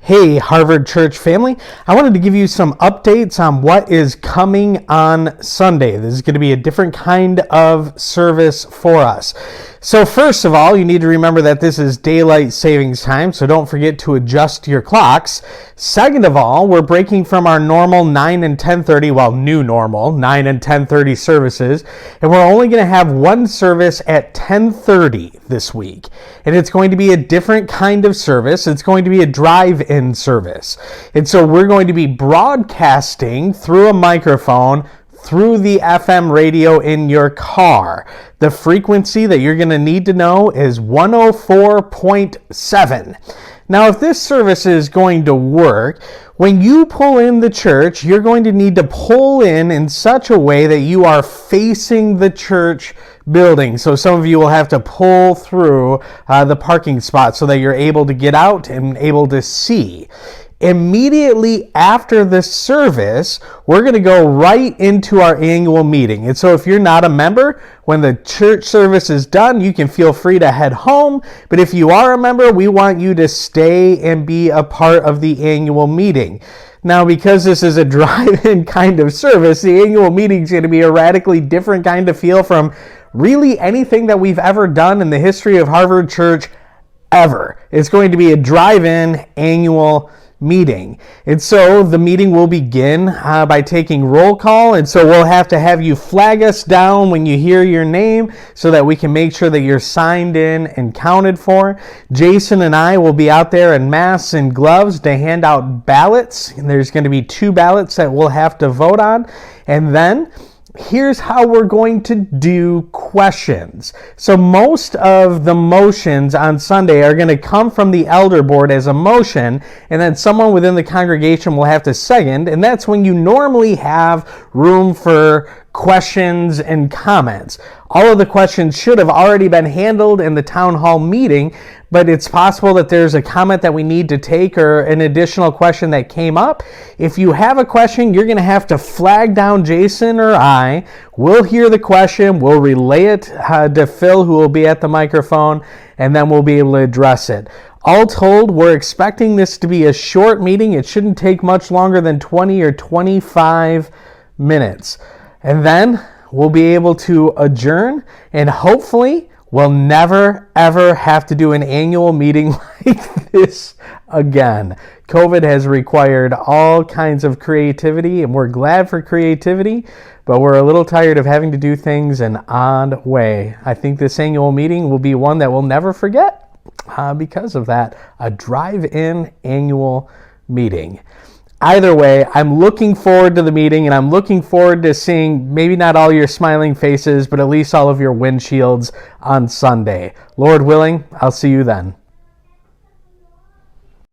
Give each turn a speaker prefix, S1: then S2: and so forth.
S1: Hey, Harvard Church family. I wanted to give you some updates on what is coming on Sunday. This is going to be a different kind of service for us. So first of all, you need to remember that this is daylight savings time, so don't forget to adjust your clocks. Second of all, we're breaking from our normal 9 and 10:30, new normal, 9 and 10:30 services, and we're only going to have one service at 10:30 this week. And it's going to be a different kind of service. It's going to be a drive-in service. And so we're going to be broadcasting through a microphone through the FM radio in your car. The frequency that you're going to need to know is 104.7. Now, if this service is going to work, when you pull in the church, you're going to need to pull in such a way that you are facing the church building. So some of you will have to pull through the parking spot so that you're able to get out and able to see. Immediately after the service, we're going to go right into our annual meeting. And so if you're not a member, when the church service is done, you can feel free to head home. But if you are a member, we want you to stay and be a part of the annual meeting. Now, because this is a drive-in kind of service, the annual meeting is going to be a radically different kind of feel from really anything that we've ever done in the history of Harvard Church ever. It's going to be a drive-in annual meeting. And so the meeting will begin by taking roll call. And so we'll have to have you flag us down when you hear your name so that we can make sure that you're signed in and counted for. Jason and I will be out there in masks and gloves to hand out ballots. And there's going to be 2 ballots that we'll have to vote on. And then here's how we're going to do questions. So most of the motions on Sunday are going to come from the elder board as a motion, and then someone within the congregation will have to second, and that's when you normally have room for questions and comments. All of the questions should have already been handled in the town hall meeting, but it's possible that there's a comment that we need to take or an additional question that came up. If you have a question, you're going to have to flag down Jason or I. We'll hear the question, we'll relay it to Phil, who will be at the microphone, and then we'll be able to address it. All told, we're expecting this to be a short meeting. It shouldn't take much longer than 20 or 25 minutes. And then we'll be able to adjourn, and hopefully we'll never, ever have to do an annual meeting like this again. COVID has required all kinds of creativity, and we're glad for creativity, but we're a little tired of having to do things an odd way. I think this annual meeting will be one that we'll never forget because of that, a drive-in annual meeting. Either way, I'm looking forward to the meeting, and I'm looking forward to seeing maybe not all your smiling faces, but at least all of your windshields on Sunday. Lord willing, I'll see you then.